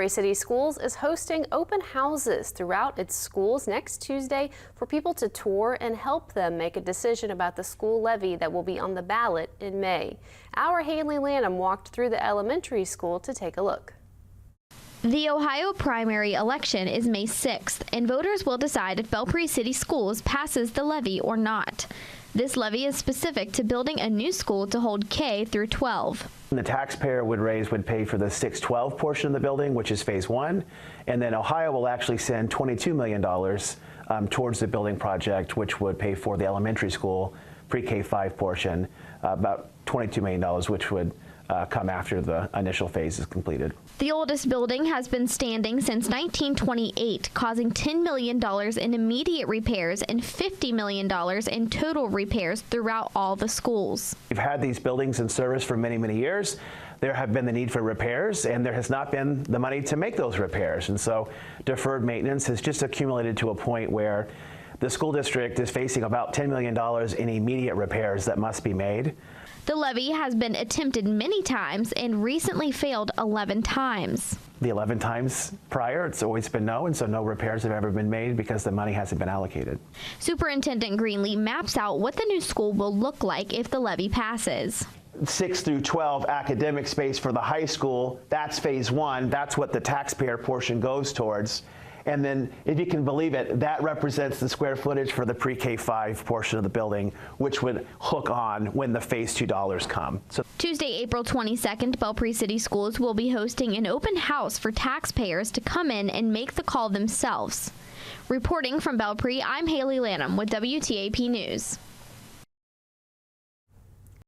Belpre City Schools is hosting open houses throughout its schools next Tuesday for people to tour and help them make a decision about the school levy that will be on the ballot in May. Our Haley Lanham walked through the elementary school to take a look. The Ohio primary election is May 6th, and voters will decide if Belpre City Schools passes the levy or not. This levy is specific to building a new school to hold K through 12. The taxpayer would pay for the 6-12 portion of the building, which is phase 1, and then Ohio will actually send $22 million towards the building project, which would pay for the elementary school pre-K-5 portion, about $22 million, which would come after the initial phase is completed. The oldest building has been standing since 1928, causing $10 million in immediate repairs and $50 million in total repairs throughout all the schools. We've had these buildings in service for many, many years. There have been the need for repairs, and there has not been the money to make those repairs. And so deferred maintenance has just accumulated to a point where the school district is facing about $10 million in immediate repairs that must be made. The levy has been attempted many times and recently failed 11 times. The 11 times prior, it's always been no, and so no repairs have ever been made because the money hasn't been allocated. Superintendent Greenlee maps out what the new school will look like if the levy passes. 6 through 12 academic space for the high school, that's phase 1. That's what the taxpayer portion goes towards. And then, if you can believe it, that represents the square footage for the pre-K-5 portion of the building, which would hook on when the phase 2 dollars come. So Tuesday, April 22nd, Belpre City Schools will be hosting an open house for taxpayers to come in and make the call themselves. Reporting from Belpre, I'm Haley Lanham with WTAP News.